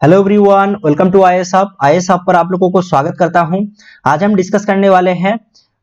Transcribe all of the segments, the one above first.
Hello everyone, welcome to IAS hub. IAS hub पर आप लोगों को स्वागत करता हूं। आज हम डिस्कस करने वाले हैं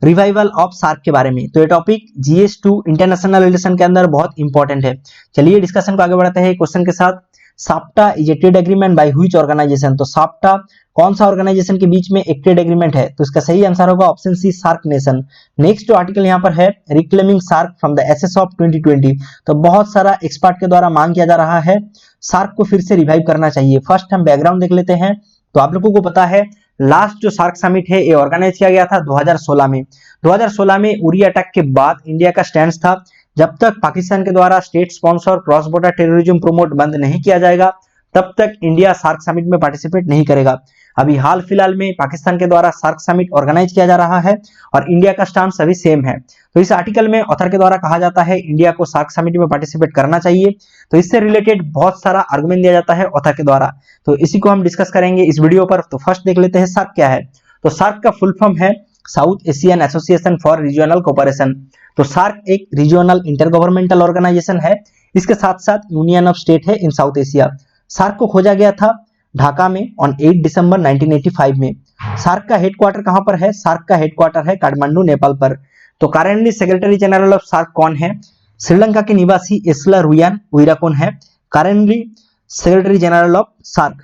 रिवाइवल ऑफ सार्क के बारे में। तो ये टॉपिक जीएस2 इंटरनेशनल रिलेशन के अंदर बहुत इंपॉर्टेंट है। चलिए डिस्कशन को आगे बढ़ाते हैं क्वेश्चन के साथ। SAPTA is a trade agreement by which organisation. तो साप्टा कौन सा ऑर्गेनाइजेशन के बीच में एक ट्रेड एग्रीमेंट है? तो इसका सही आंसर होगा option C, SAARC nation. Next जो आर्टिकल यहाँ पर है, reclaiming SAARC from the ashes of 2020। तो बहुत सारा एक्सपर्ट के द्वारा मांग किया जा रहा है सार्क को फिर से रिवाइव करना चाहिए। फर्स्ट हम बैकग्राउंड देख लेते हैं। तो आप लोगों को पता है लास्ट जो सार्क समिट है ये ऑर्गेनाइज किया गया था 2016 में। 2016 में उरी अटैक के बाद इंडिया का स्टैंड था जब तक पाकिस्तान के द्वारा state sponsor cross border terrorism promote बंद नहीं किया जाएगा तब तक इंडिया सार्क समिट में पार्टिसिपेट नहीं करेगा। अभी हाल फिलहाल में पाकिस्तान के द्वारा सार्क समिट ऑर्गेनाइज किया जा रहा है और इंडिया का स्टांस अभी सेम है। तो इस आर्टिकल में ऑथर के द्वारा कहा जाता है इंडिया को सार्क समिट में पार्टिसिपेट करना चाहिए। तो इससे रिलेटेड बहुत सारा आर्गुमेंट दिया जाता है ऑथर के द्वारा, तो इसी को हम डिस्कस करेंगे इस वीडियो पर। तो फर्स्ट देख लेते हैं सार्क क्या है। तो सार्क का फुल फॉर्म है south Asian association for regional cooperation. तो सार्क एक रीजनल इंटर गवर्नमेंटल ऑर्गेनाइजेशन है। इसके साथ साथ यूनियन ऑफ स्टेट है इन साउथ एशिया। सार्क को खोजा गया था ढाका में ऑन 8 दिसंबर 1985 में। सार्क का हेडक्वार्टर कहां पर है? सार्क का हेडक्वार्टर है काठमांडू, नेपाल पर। तो currently secretary general of SAARC कौन है? श्रीलंका के निवासी एस्ला रुयान उइराकोन है currently secretary general of SAARC.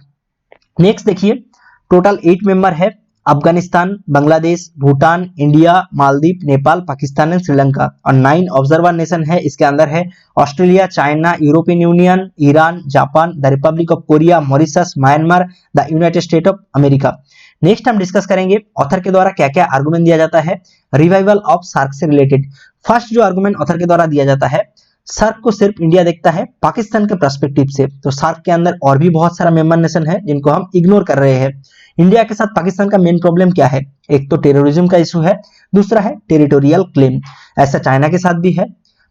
Next देखिए, टोटल 8 मेंबर है, अफगानिस्तान, बांग्लादेश, भूटान, इंडिया, मालदीव, नेपाल, पाकिस्तान एंड श्रीलंका। और 9 ऑब्जर्वर नेशन है, इसके अंदर है Australia, China, European Union, Iran, Japan, the Republic of Korea, Mauritius, Myanmar, the United State of America. Next हम डिस्कस करेंगे author के द्वारा क्या क्या आर्गुमेंट दिया जाता है रिवाइवल ऑफ सार्क से रिलेटेड। फर्स्ट जो आर्गुमेंट ऑथर के द्वारा दिया जाता है, सार्क को सिर्फ इंडिया देखता है पाकिस्तान के पर्सपेक्टिव से। तो सार्क के अंदर और भी बहुत सारा मेंबर नेशन है जिनको हम इग्नोर कर रहे हैं। इंडिया के साथ पाकिस्तान का मेन प्रॉब्लम क्या है? एक तो टेररिज्म का इशू है, दूसरा है टेरिटोरियल क्लेम। ऐसा चाइना के साथ भी है।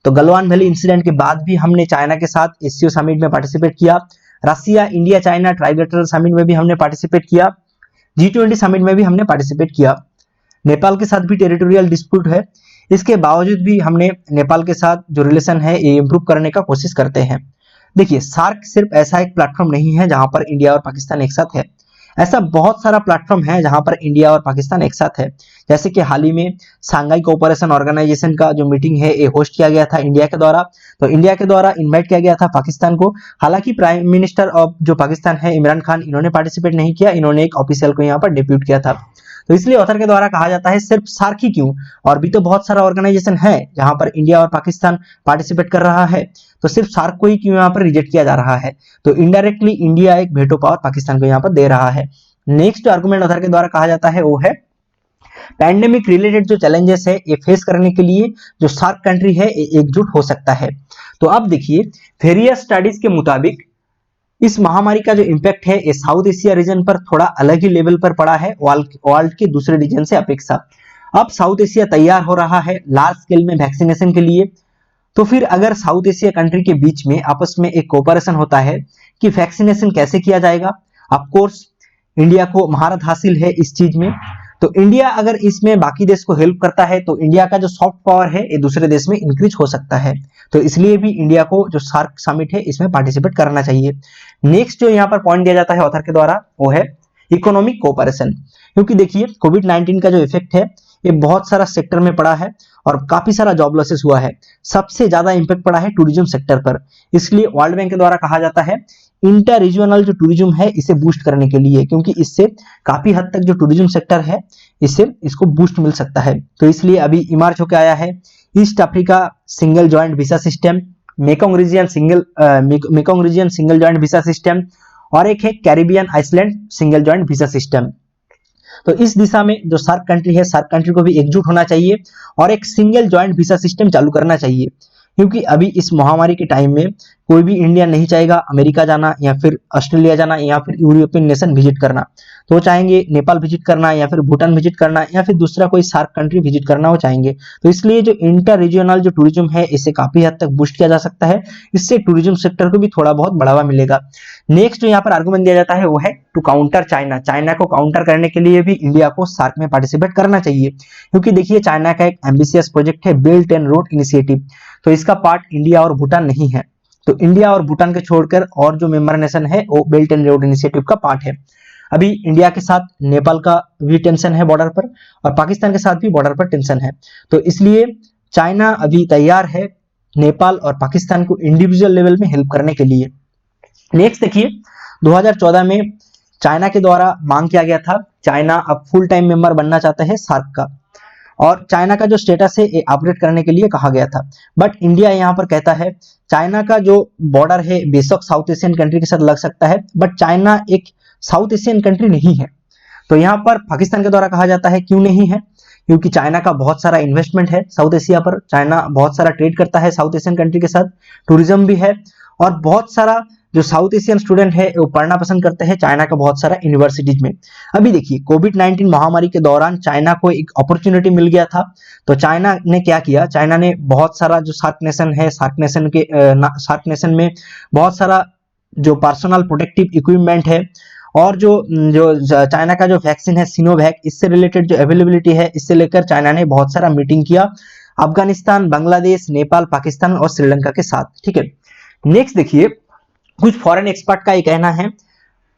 तो गलवान वैली इंसिडेंट के बाद भी हमने चाइना के साथ एससीओ समिट में पार्टिसिपेट किया। रसिया, इंडिया, चाइना ट्राइलेटरल समिट में भी हमने पार्टिसिपेट किया। G20 समिट में भी हमने पार्टिसिपेट किया। नेपाल के साथ भी टेरिटोरियल डिस्प्यूट है। इसके बावजूद भी हमने नेपाल के साथ जो रिलेशन है ये इंप्रूव करने का कोशिश करते हैं। देखिए, सार्क सिर्फ ऐसा एक प्लेटफॉर्म नहीं है जहां पर इंडिया और पाकिस्तान एक साथ है। ऐसा बहुत सारा प्लेटफॉर्म है जहां पर इंडिया और पाकिस्तान एक साथ है। जैसे कि हाल ही में सांघाई कोऑपरेशन ऑर्गेनाइजेशन का जो मीटिंग है ये होस्ट किया गया था इंडिया के द्वारा। तो इंडिया के द्वारा इनवाइट किया गया था पाकिस्तान को। हालांकि प्राइम मिनिस्टर ऑफ जो पाकिस्तान है इमरान खान, इन्होंने पार्टिसिपेट नहीं किया, इन्होंने एक ऑफिशियल को यहाँ पर डिप्यूट किया था। तो इसलिए ऑथर के द्वारा कहा जाता है सिर्फ सार्क ही क्यों, और भी तो बहुत सारा ऑर्गेनाइजेशन है जहां पर इंडिया और पाकिस्तान पार्टिसिपेट कर रहा है। तो सिर्फ सार्क को ही क्यों यहाँ पर रिजेक्ट किया जा रहा है? तो इनडायरेक्टली इंडिया एक वेटो पावर पाकिस्तान को यहाँ पर दे रहा है। नेक्स्ट आर्गुमेंट ऑथर के द्वारा कहा जाता है वो है पैंडेमिक रिलेटेड जो चैलेंजेस है ये फेस करने के लिए जो सार्क कंट्री है एकजुट हो सकता है। तो अब देखिए, वेरियस स्टडीज के मुताबिक इस महामारी का जो इम्पैक्ट है ये साउथ एशिया रीजन पर थोड़ा अलग ही लेवल पर पड़ा है वर्ल्ड के दूसरे रीजन से अपेक्षा। अब साउथ एशिया तैयार हो रहा है लार्ज स्केल में वैक्सीनेशन के लिए। तो फिर अगर साउथ एशिया कंट्री के बीच में आपस में एक कोऑपरेशन होता है कि वैक्सीनेशन कैसे किया जाएगा, ऑफ कोर्स इंडिया को महारत हासिल है इस चीज में। तो इंडिया अगर इसमें बाकी देश को हेल्प करता है तो इंडिया का जो सॉफ्ट पावर है ये दूसरे देश में इंक्रीज हो सकता है। तो इसलिए भी इंडिया को जो सार्क समिट है इसमें पार्टिसिपेट करना चाहिए। नेक्स्ट जो यहाँ पर पॉइंट दिया जाता है ऑथर के द्वारा वो है इकोनॉमिक कोऑपरेशन। क्योंकि देखिए, कोविड-19 का जो इफेक्ट है ये बहुत सारा सेक्टर में पड़ा है और काफी सारा जॉब लॉसेस हुआ है। सबसे ज्यादा इंपैक्ट पड़ा है टूरिज्म सेक्टर पर। इसलिए वर्ल्ड बैंक के द्वारा कहा जाता है इंटर रीजनल जो टूरिज्म है इसे बूस्ट करने के लिए, क्योंकि इससे काफी हद तक जो टूरिज्म सेक्टर है इसको बूस्ट मिल सकता है। तो इसलिए अभी इमर्ज होकर आया है East Africa single joint visa system, Mekong region single joint visa system, और एक है Caribbean island single joint visa system. तो इस दिशा में जो सार्क कंट्री है, सार्क कंट्री को भी एकजुट होना चाहिए और एक सिंगल जॉइंट वीजा सिस्टम चालू करना चाहिए। क्योंकि अभी इस महामारी के टाइम में कोई भी इंडिया नहीं चाहेगा अमेरिका जाना या फिर ऑस्ट्रेलिया जाना या फिर यूरोपियन नेशन विजिट करना। तो वो चाहेंगे नेपाल विजिट करना या फिर भूटान विजिट करना या फिर दूसरा कोई सार्क कंट्री विजिट करना वो चाहेंगे। तो इसलिए जो इंटर रीजनल जो टूरिज्म है इसे काफी हद तक बूस्ट किया जा सकता है। इससे टूरिज्म सेक्टर को भी थोड़ा बहुत बढ़ावा मिलेगा। नेक्स्ट जो यहाँ पर आर्गुमेंट दिया जाता है वो है टू काउंटर चाइना। चाइना को काउंटर करने के लिए भी इंडिया को सार्क में पार्टिसिपेट करना चाहिए। क्योंकि देखिए, चाइना का एक एम्बिशियस प्रोजेक्ट है बिल्ट एंड रोड इनिशिएटिव। तो इसका पार्ट इंडिया और भूटान नहीं है। तो इंडिया और भूटान के छोड़कर और जो मेंबर नेशन है वो बेल्ट एंड रोड इनिशिएटिव का पार्ट है। अभी इंडिया के साथ नेपाल का भी टेंशन है बॉर्डर पर, और पाकिस्तान के साथ भी बॉर्डर पर टेंशन है। तो इसलिए चाइना अभी तैयार है नेपाल और पाकिस्तान को इंडिविजुअल लेवल में हेल्प करने के लिए। नेक्स्ट देखिए, 2014 में चाइना के द्वारा मांग किया गया था, चाइना अब फुल टाइम मेंबर बनना चाहता है सार्क का, और चाइना का जो स्टेटस है ये अपग्रेड करने के लिए कहा गया था। बट इंडिया यहाँ पर कहता है चाइना का जो बॉर्डर है बेशक साउथ एशियन कंट्री के साथ लग सकता है, बट चाइना एक साउथ एशियन कंट्री नहीं है। तो यहाँ पर पाकिस्तान के द्वारा कहा जाता है क्यों नहीं है, क्योंकि चाइना का बहुत सारा इन्वेस्टमेंट है साउथ एशिया पर, चाइना बहुत सारा ट्रेड करता है साउथ एशियन कंट्री के साथ, टूरिज्म भी है, और बहुत सारा जो साउथ एशियन स्टूडेंट है वो पढ़ना पसंद करते हैं चाइना का बहुत सारा यूनिवर्सिटीज में। अभी देखिए कोविड-19 महामारी के दौरान चाइना को एक अपॉर्चुनिटी मिल गया था, तो चाइना ने क्या किया, चाइना ने बहुत सारा जो सार्क नेशन है, सार्क नेशन में बहुत सारा जो पर्सनल प्रोटेक्टिव इक्विपमेंट है, और जो जो चाइना का जो वैक्सीन है सिनोवैक, इससे रिलेटेड जो अवेलेबिलिटी है, इससे लेकर चाइना ने बहुत सारा मीटिंग किया अफगानिस्तान, बांग्लादेश, नेपाल, पाकिस्तान और श्रीलंका के साथ। ठीक है, नेक्स्ट देखिए, कुछ फॉरेन एक्सपर्ट का ये कहना है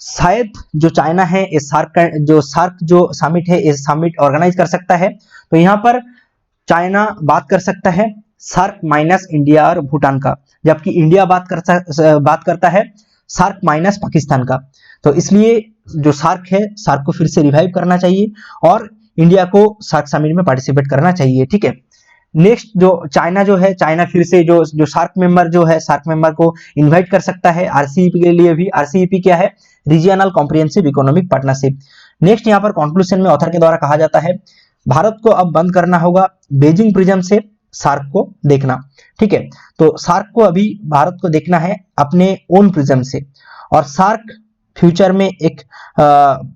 शायद जो चाइना है इस सार्क जो समिट है इस समिट ऑर्गेनाइज कर सकता है। तो यहाँ पर चाइना बात कर सकता है सार्क माइनस इंडिया और भूटान का, जबकि इंडिया बात करता है सार्क माइनस पाकिस्तान का। तो इसलिए जो सार्क है, सार्क को फिर से रिवाइव करना चाहिए और इंडिया को सार्क समिट में पार्टिसिपेट करना चाहिए। ठीक है, नेक्स्ट जो चाइना जो है, चाइना फिर से जो सार्क मेंबर जो है, सार्क मेंबर को इनवाइट कर सकता है आरसीईपी के लिए भी। आरसीईपी क्या है, रीजियनल कॉम्प्रिहेंसिव इकोनॉमिक पार्टनरशिप। नेक्स्ट यहाँ पर कंक्लूजन में ऑथर के द्वारा कहा जाता है भारत को अब बंद करना होगा बेजिंग प्रिज्म से सार्क को देखना। ठीक है, तो सार्क को अभी भारत को देखना है अपने ओन प्रिज्म से, और सार्क फ्यूचर में एक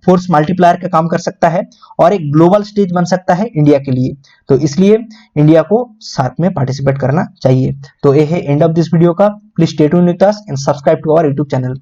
फोर्स मल्टीप्लायर का काम कर सकता है और एक ग्लोबल स्टेज बन सकता है इंडिया के लिए। तो इसलिए इंडिया को सार्क में पार्टिसिपेट करना चाहिए। तो ये है एंड ऑफ दिस वीडियो का। Please stay tuned with us and subscribe to our YouTube channel.